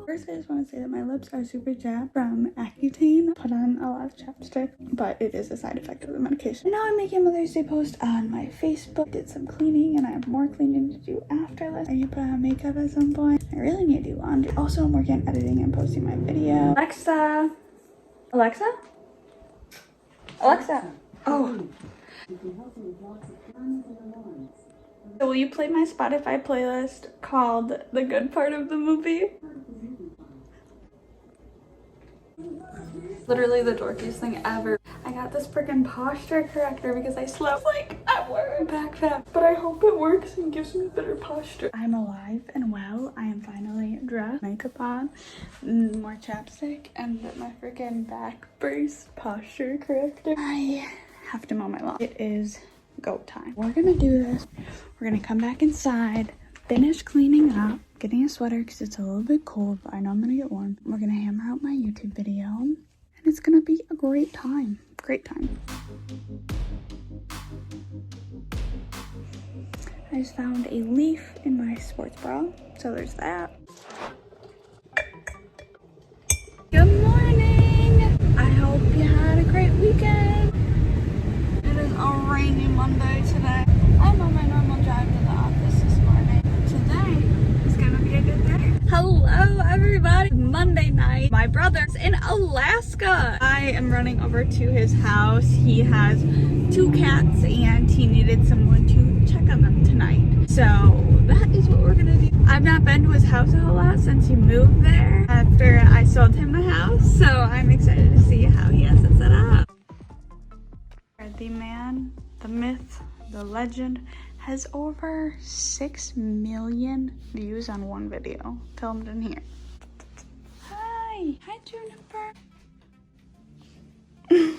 First, I just want to say that my lips are super chapped from Accutane. Put on a lot of chapstick, but it is a side effect of the medication. Now I'm making a Mother's Day post on my Facebook. Did some cleaning and I have more cleaning to do after this. I need to put on makeup at some point. I really need to do laundry. Also, I'm working on editing and posting my video. Alexa. Alexa? Alexa. Oh. So will you play my Spotify playlist called The Good Part of the Movie? Literally the dorkiest thing ever. I got this freaking posture corrector because I slept like at work. Backpack. But I hope it works and gives me better posture. I'm alive and well. I am finally dressed. Makeup on. More chapstick. And my freaking back brace posture corrector. I have to mow my lawn. It is go time. We're gonna do this. We're gonna come back inside, finish cleaning up, getting a sweater because it's a little bit cold, but I know I'm gonna get warm. We're gonna hammer out my YouTube video, and it's gonna be a great time. Great time. I just found a leaf in my sports bra, so there's that. Good morning. I hope you had a great weekend. It is a rainy Monday today. I'm on my normal drive to the office this morning. Today is gonna be a good day. Hello everybody. Monday night. My brother's in Alaska. I am running over to his house. He has 2 cats and he needed someone to check on them tonight. So that is what we're gonna do. I've not been to his house a whole lot since he moved there after I sold him the house. So I'm excited to see how he has it set up. The man, the myth, the legend has over 6 million views on one video filmed in here. Hi Juniper. Say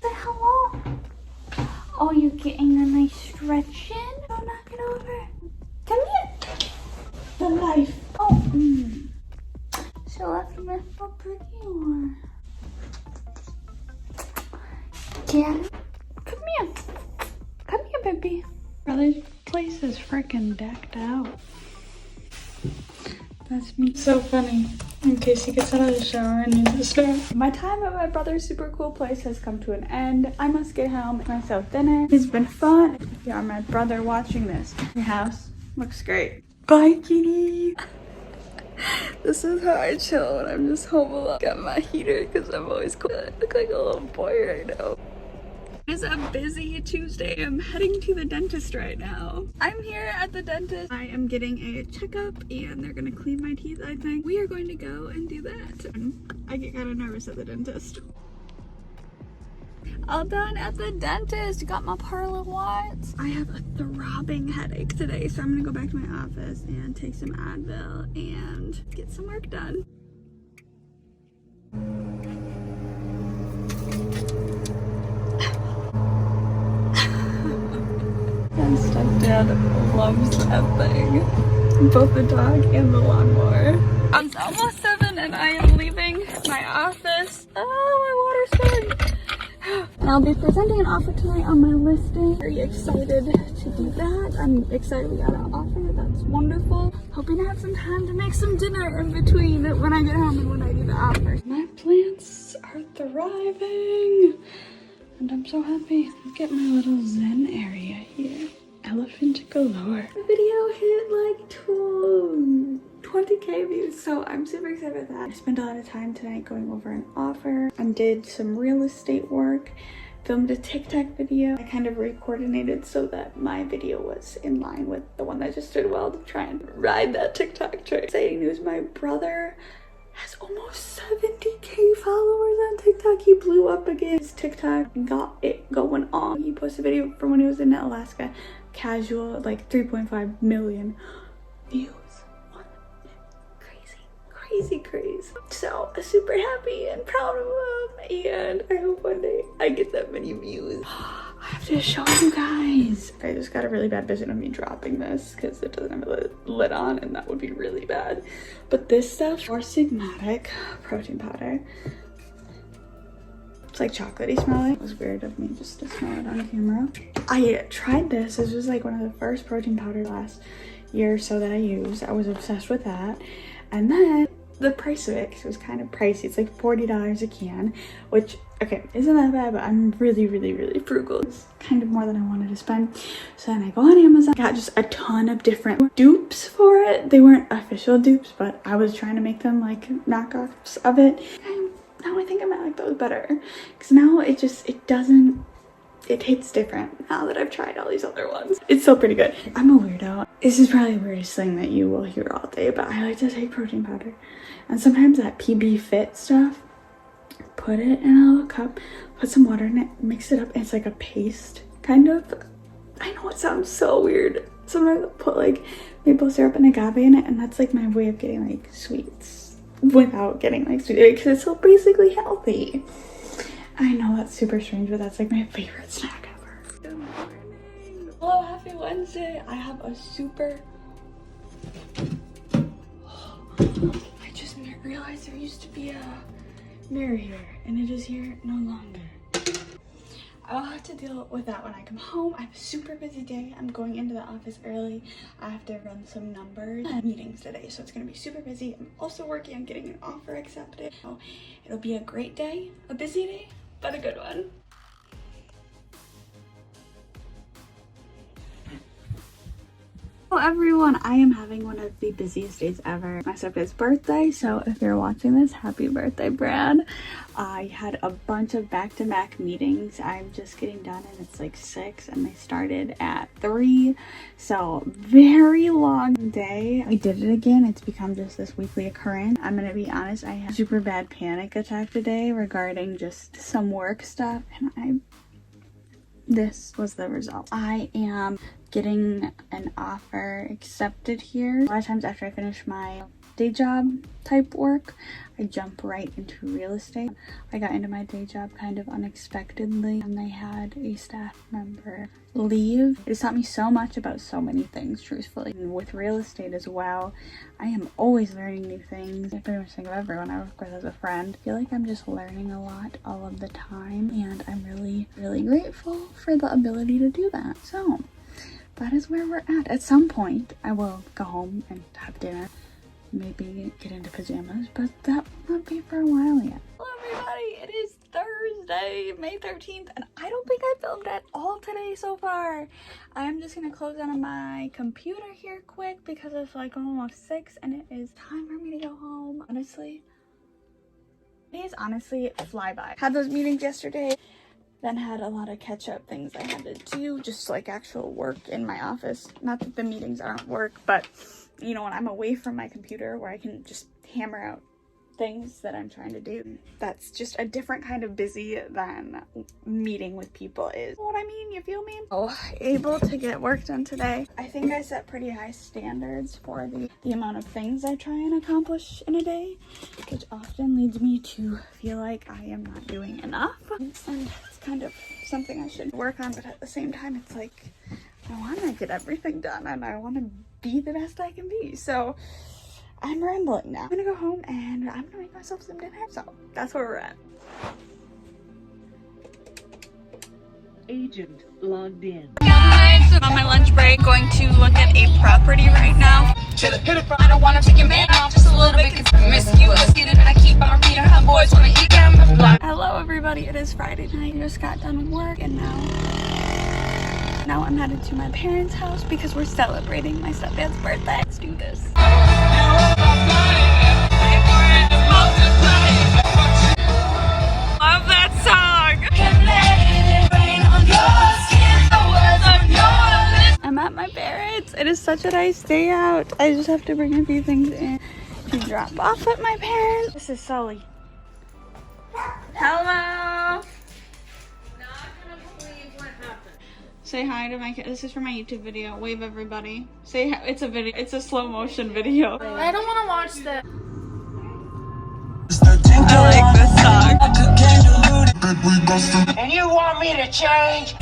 hello. Oh, you're getting a nice stretch in? Don't knock it over. Come here. The life. Oh, So let's look how pretty you are. Daddy, come here. Come here, baby. Bro, this place is freaking decked out. That's me. So funny. In case he gets out of the shower and needs to start. My time at my brother's super cool place has come to an end. I must get home, make myself dinner. It's been fun. If you are my brother watching this, your house looks great. Bye, kitty. This is how I chill when I'm just home alone. Got my heater because I'm always cool. I look like a little boy right now. It is a busy Tuesday. I'm heading to the dentist right now. I'm here at the dentist. I am getting a checkup and they're gonna clean my teeth, I think. We are going to go and do that. I get kind of nervous at the dentist. All done at the dentist. Got my pearly whites. I have a throbbing headache today, so I'm gonna go back to my office and take some Advil and get some work done. And stepdad loves that thing. Both the dog and the lawnmower. It's almost 7 and I am leaving my office. Oh, my water's spilling. And I'll be presenting an offer tonight on my listing. Very excited to do that. I'm excited we got an offer. That's wonderful. Hoping to have some time to make some dinner in between when I get home and when I do the offer. My plants are thriving. And I'm so happy. Look at my little zen area here. Elephant galore. The video hit like 20k views, so I'm super excited about that. I spent a lot of time tonight going over an offer and did some real estate work, filmed a TikTok video. I kind of re-coordinated so that my video was in line with the one that just did well to try and ride that TikTok train. Exciting news, my brother has almost 70k followers on TikTok. He blew up again. His TikTok got it going on. He posted a video from when he was in Alaska. Casual, like 3.5 million views. What? Crazy. So super happy and proud of him. And I hope one day I get that many views. I have to show you guys. I just got a really bad vision of me dropping this because it doesn't have a lid on and that would be really bad. But this stuff, or Sigmatic protein powder. It's like chocolatey smelling. It was weird of me just to smell it on camera. I tried this. This was like one of the first protein powder last year or so that I used. I was obsessed with that. And then the price of it, because it was kind of pricey, it's like $40 a can, which, okay, isn't that bad, but I'm really, really, really frugal. It's kind of more than I wanted to spend. So then I go on Amazon, got just a ton of different dupes for it. They weren't official dupes, but I was trying to make them like knockoffs of it. And now I think I might like those better, because now it tastes different now that I've tried all these other ones. It's still pretty good. I'm a weirdo. This is probably the weirdest thing that you will hear all day, but I like to take protein powder. And sometimes that PB Fit stuff, put it in a little cup, put some water in it, mix it up, and it's like a paste, kind of. I know it sounds so weird. Sometimes I'll put like maple syrup and agave in it, and that's like my way of getting like sweets without getting like sweet, because it's so basically healthy. I know that's super strange, but that's like my favorite snack ever. Good morning. Hello, happy Wednesday. I have a super... I just realized there used to be a mirror here, and it is here no longer. I'll have to deal with that when I come home. I have a super busy day. I'm going into the office early. I have to run some numbers and meetings today, so it's going to be super busy. I'm also working on getting an offer accepted. So it'll be a great day, a busy day, but a good one. Hello everyone, I am having one of the busiest days ever. My stepdad's birthday, so if you're watching this, happy birthday, Brad. I had a bunch of back-to-back meetings. I'm just getting done and it's like 6 and they started at 3, so very long day. I did it again. It's become just this weekly occurrence. I'm gonna be honest, I had a super bad panic attack today regarding just some work stuff, and this was the result. I am getting an offer accepted here. A lot of times after I finish my day job type work, I jump right into real estate. I got into my day job kind of unexpectedly, and they had a staff member leave. It has taught me so much about so many things, truthfully. And with real estate as well, I am always learning new things. I pretty much think of everyone I work with as a friend. I feel like I'm just learning a lot all of the time, and I'm really, really grateful for the ability to do that. So that is where we're at. At some point, I will go home and have dinner, maybe get into pajamas, but that will not be for a while yet. Hello everybody, it is Thursday, May 13th, and I don't think I filmed at all today so far. I am just gonna close down on my computer here quick because it's like almost 6 and it is time for me to go home. Honestly, days honestly fly by. Had those meetings yesterday, then had a lot of catch-up things I had to do, just like actual work in my office. Not that the meetings aren't work, but you know, when I'm away from my computer where I can just hammer out things that I'm trying to do, that's just a different kind of busy than meeting with people is. You know what I mean? You feel me? Oh, able to get work done today. I think I set pretty high standards for the amount of things I try and accomplish in a day, which often leads me to feel like I am not doing enough. And it's kind of something I should work on, but at the same time, it's like, I want to get everything done and I want to be the best I can be. So I'm rambling now. I'm gonna go home and I'm gonna make myself some dinner. So that's where we're at. Agent logged in. Guys, I'm on my lunch break, going to look at a property right now. I don't wanna take your man off just a little bit, cause I miss you. Let's get it, I keep on repeating how boys wanna eat them. Hello everybody, it is Friday night. I just got done with work and now I'm headed to my parents' house because we're celebrating my stepdad's birthday. Let's do this. Love that song! I'm at my parents'. It is such a nice day out. I just have to bring a few things in to drop off at my parents'. This is Sully. Hello! Say hi to my kid. This is for my YouTube video. Wave everybody. Say hi. It's a video. It's a slow motion video. I don't want to watch that. I like this song. And you want me to change?